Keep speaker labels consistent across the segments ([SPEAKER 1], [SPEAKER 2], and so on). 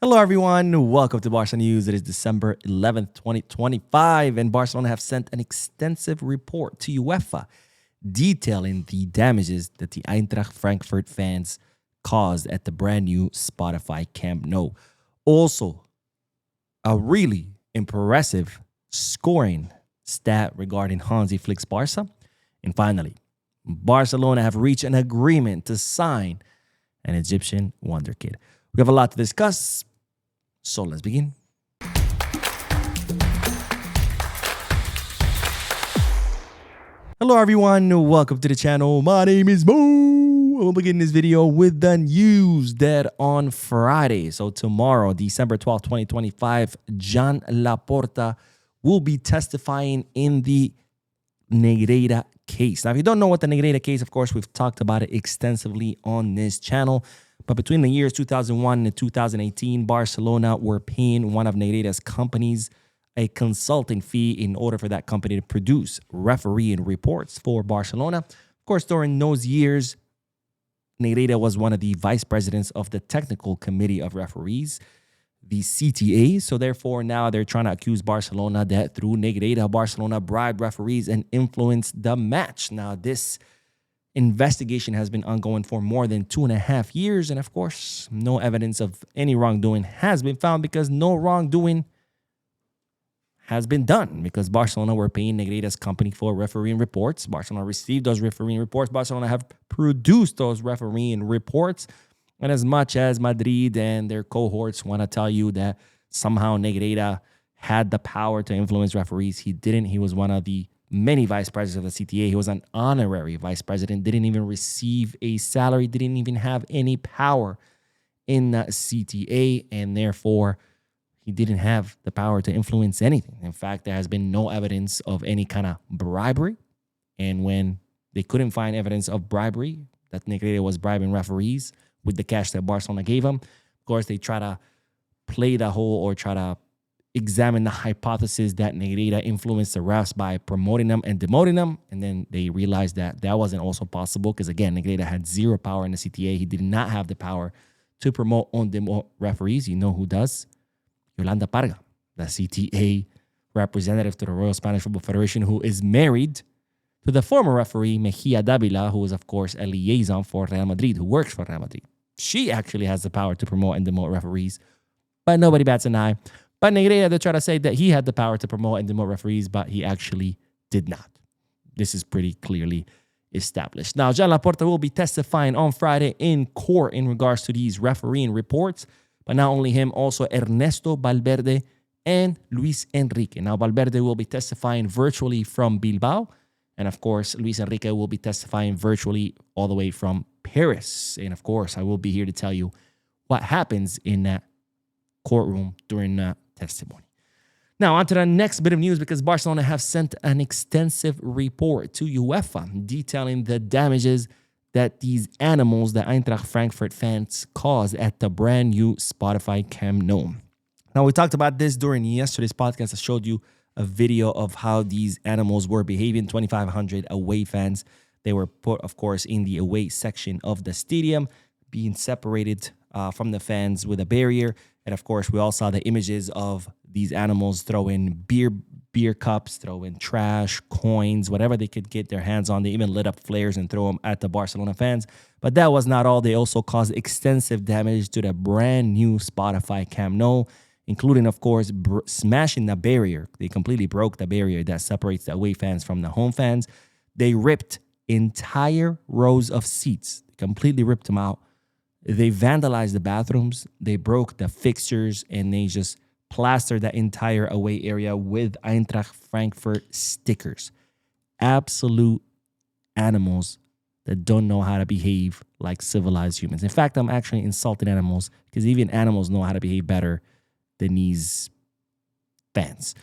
[SPEAKER 1] Hello, everyone. Welcome to Barca News. It is December 11th, 2025, and Barcelona have sent an extensive report to UEFA detailing the damages that the Eintracht Frankfurt fans caused at the brand new Spotify Camp Nou. Also, a really impressive scoring stat regarding Hansi Flick's Barca. And finally, Barcelona have reached an agreement to sign an Egyptian Wonderkid. We have a lot to discuss, so let's begin. Hello, everyone. Welcome to the channel. My name is Mo. We'll begin this video with the news that on Friday, so tomorrow, December 12th, 2025, Joan Laporta will be testifying in the Negreira case. Now, if you don't know what the Negreira case, of course, we've talked about it extensively on this channel. But between the years 2001 and 2018, Barcelona were paying one of Negreira's companies a consulting fee in order for that company to produce refereeing reports for Barcelona. Of course, during those years, Negreira was one of the vice presidents of the technical committee of referees, the CTA. So therefore, now they're trying to accuse Barcelona that through Negreira, Barcelona bribed referees and influenced the match. Now, this investigation has been ongoing for more than 2.5 years. And of course, no evidence of any wrongdoing has been found because no wrongdoing has been done because Barcelona were paying Negreira's company for refereeing reports. Barcelona received those refereeing reports. Barcelona have produced those refereeing reports. And as much as Madrid and their cohorts want to tell you that somehow Negreira had the power to influence referees, he didn't. He was one of the many vice presidents of the CTA. He was an honorary vice president, didn't even receive a salary, didn't even have any power in the CTA, and therefore he didn't have the power to influence anything. In fact, there has been no evidence of any kind of bribery. And when they couldn't find evidence of bribery, that Negreira was bribing referees with the cash that Barcelona gave him, of course, they try to play the whole or try to examine the hypothesis that Negreira influenced the refs by promoting them and demoting them. And then they realized that that wasn't also possible because, again, Negreira had zero power in the CTA. He did not have the power to promote or demote referees. You know who does? Yolanda Parga, the CTA representative to the Royal Spanish Football Federation, who is married to the former referee Mejia Davila, who is, of course, a liaison for Real Madrid, who works for Real Madrid. She actually has the power to promote and demote referees, but nobody bats an eye. But Negreira, they try to say that he had the power to promote and demote referees, but he actually did not. This is pretty clearly established. Now, Joan Laporta will be testifying on Friday in court in regards to these refereeing reports. But not only him, also Ernesto Valverde and Luis Enrique. Now, Valverde will be testifying virtually from Bilbao. And of course, Luis Enrique will be testifying virtually all the way from Paris. And of course, I will be here to tell you what happens in that courtroom during that testimony. Now, on to the next bit of news, because Barcelona have sent an extensive report to UEFA detailing the damages that these animals, the Eintracht Frankfurt fans, caused at the brand new Spotify Camp Nou. Now, we talked about this during yesterday's podcast. I showed you a video of how these animals were behaving. 2,500 away fans. They were put, of course, in the away section of the stadium, being separated from the fans with a barrier. And of course, we all saw the images of these animals throwing beer cups, throwing trash, coins, whatever they could get their hands on. They even lit up flares and threw them at the Barcelona fans. But that was not all. They also caused extensive damage to the brand new Spotify Camp Nou, including, of course, smashing the barrier. They completely broke the barrier that separates the away fans from the home fans. They ripped entire rows of seats, completely ripped them out. They vandalized the bathrooms, they broke the fixtures, and they just plastered the entire away area with Eintracht Frankfurt stickers. Absolute animals that don't know how to behave like civilized humans. In fact, I'm actually insulting animals because even animals know how to behave better than these fans.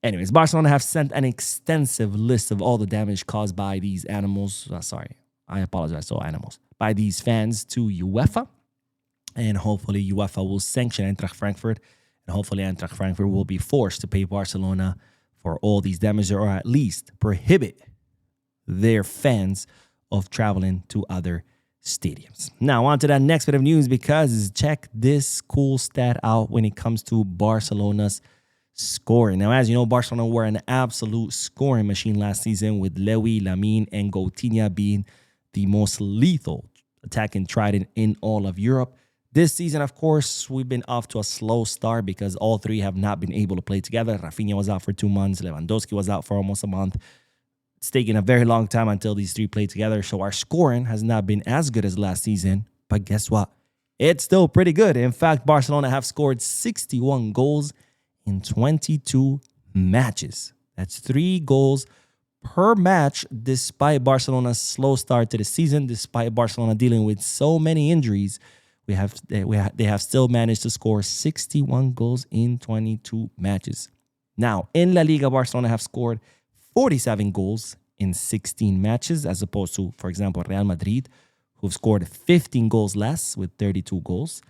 [SPEAKER 1] Anyways, Barcelona have sent an extensive list of all the damage caused by these animals. I apologize to all animals. By these fans to UEFA. And hopefully UEFA will sanction Eintracht Frankfurt. And hopefully Eintracht Frankfurt will be forced to pay Barcelona for all these damages, or at least prohibit their fans of traveling to other stadiums. Now, on to that next bit of news, because check this cool stat out when it comes to Barcelona's scoring. Now, as you know, Barcelona were an absolute scoring machine last season, with Lewy, Lamine, and Coutinho being the most lethal attacking trident in all of Europe. This season, of course, we've been off to a slow start because all three have not been able to play together. Rafinha was out for 2 months. Lewandowski was out for almost a month. It's taken a very long time until these three play together. So our scoring has not been as good as last season. But guess what? It's still pretty good. In fact, Barcelona have scored 61 goals in 22 matches. That's 3 goals per match, despite Barcelona's slow start to the season, despite Barcelona dealing with so many injuries. They have still managed to score 61 goals in 22 matches. Now, in La Liga, Barcelona have scored 47 goals in 16 matches, as opposed to, for example, Real Madrid, who've scored 15 goals less with 32 goals.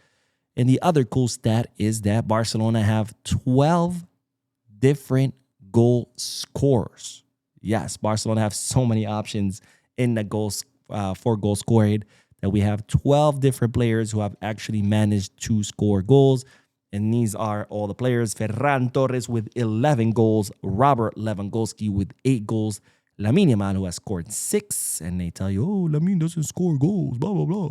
[SPEAKER 1] And the other cool stat is that Barcelona have 12 different goal scorers. Yes, Barcelona have so many options in the goals for goal scoring that we have 12 different players who have actually managed to score goals. And these are all the players: Ferran Torres with 11 goals, Robert Lewandowski with 8 goals, Lamine Yamal, who has scored 6. And they tell you, oh, Lamine doesn't score goals, blah, blah, blah.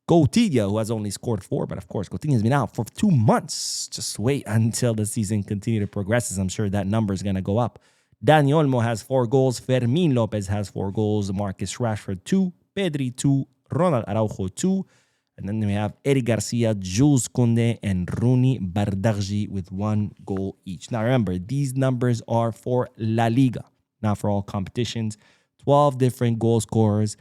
[SPEAKER 1] Coutinho, who has only scored 4. But of course, Coutinho has been out for 2 months. Just wait until the season continues to progress. I'm sure that number is going to go up. Dani Olmo has 4 goals. Fermin Lopez has 4 goals. Marcus Rashford, 2. Pedri, 2. Ronald Araujo, 2. And then we have Eric Garcia, Jules Koundé, and Rooney Bardarji with 1 goal each. Now, remember, these numbers are for La Liga, not for all competitions. 12 different goal scorers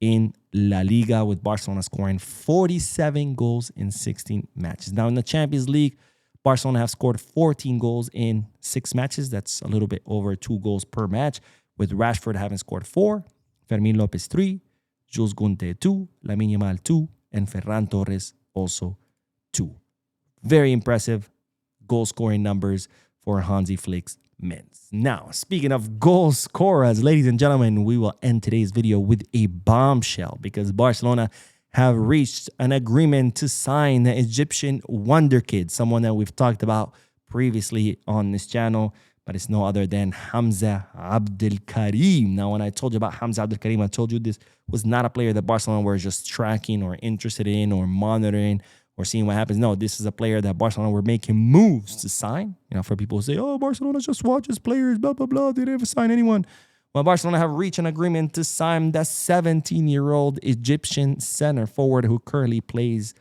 [SPEAKER 1] in La Liga, with Barcelona scoring 47 goals in 16 matches. Now, in the Champions League, Barcelona have scored 14 goals in 6 matches. That's a little bit over 2 goals per match, with Rashford having scored 4, Fermin Lopez 3, Jules Koundé 2, Lamine Yamal 2, and Ferran Torres also 2. Very impressive goal scoring numbers for Hansi Flick's men. Now, speaking of goal scorers, ladies and gentlemen, we will end today's video with a bombshell, because Barcelona have reached an agreement to sign the Egyptian Wonderkid, someone that we've talked about previously on this channel, but it's no other than Hamza Abdelkarim. Now, when I told you about Hamza Abdelkarim, I told you this was not a player that Barcelona were just tracking or interested in or monitoring or seeing what happens. No, this is a player that Barcelona were making moves to sign. You know, for people who say, oh, Barcelona just watches players, blah, blah, blah. They never sign anyone. Well, Barcelona have reached an agreement to sign the 17-year-old Egyptian center forward who currently plays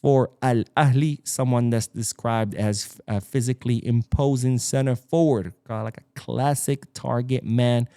[SPEAKER 1] for Al Ahly, someone that's described as a physically imposing center forward, like a classic target man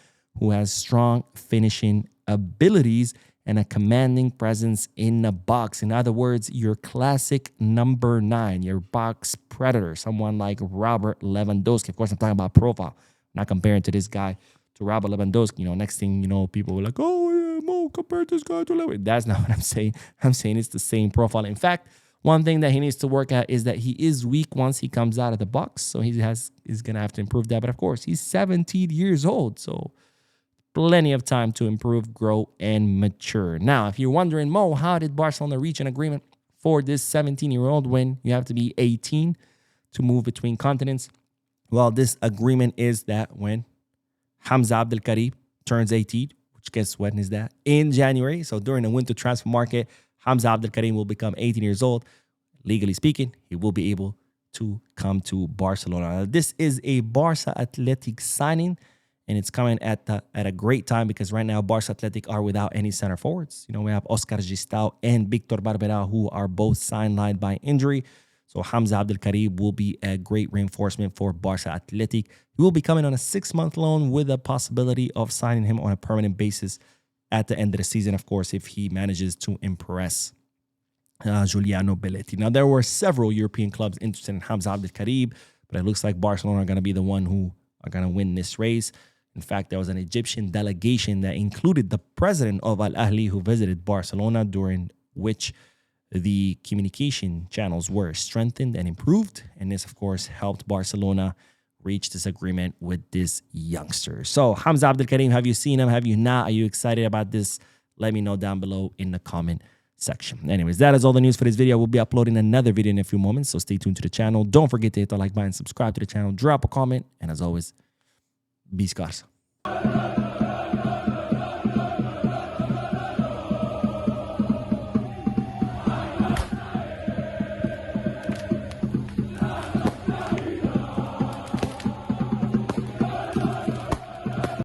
[SPEAKER 1] who has strong finishing abilities and a commanding presence in the box. In other words, your classic number 9, your box predator, someone like Robert Lewandowski. Of course, I'm talking about profile, not comparing to this guy to Robert Lewandowski. You know, next thing you know, people were like, oh, yeah, Mo, compare this guy to Lewandowski. That's not what I'm saying. I'm saying it's the same profile. In fact, one thing that he needs to work at is that he is weak once he comes out of the box. So he's going to have to improve that. But of course, he's 17 years old. So plenty of time to improve, grow, and mature. Now, if you're wondering, Mo, how did Barcelona reach an agreement for this 17-year-old when you have to be 18 to move between continents? Well, this agreement is that when Hamza Abdelkarim turns 18, which guess when is that? In January. So during the winter transfer market, Hamza Abdelkarim will become 18 years old. Legally speaking, he will be able to come to Barcelona. Now, this is a Barça Athletic signing, and it's coming at a great time because right now Barça Athletic are without any center forwards. You know, we have Oscar Gistau and Victor Barbera, who are both sidelined by injury. So Hamza Abdelkarim will be a great reinforcement for Barça Athletic. He will be coming on a 6-month loan with a possibility of signing him on a permanent basis at the end of the season, of course, if he manages to impress Giuliano Belletti. Now, there were several European clubs interested in Hamza Abdelkarim, but it looks like Barcelona are going to be the one who are going to win this race. In fact, there was an Egyptian delegation that included the president of Al Ahly who visited Barcelona, during which the communication channels were strengthened and improved. And this, of course, helped Barcelona reach this agreement with this youngster. So Hamza Abdelkarim, have you seen him? Have you not? Are you excited about this Let me know down below in the comment section. Anyways, that is all the news for this video. We'll be uploading another video in a few moments, so stay tuned to the channel. Don't forget to hit the like button, subscribe to the channel, drop a comment, and as always, be scarce.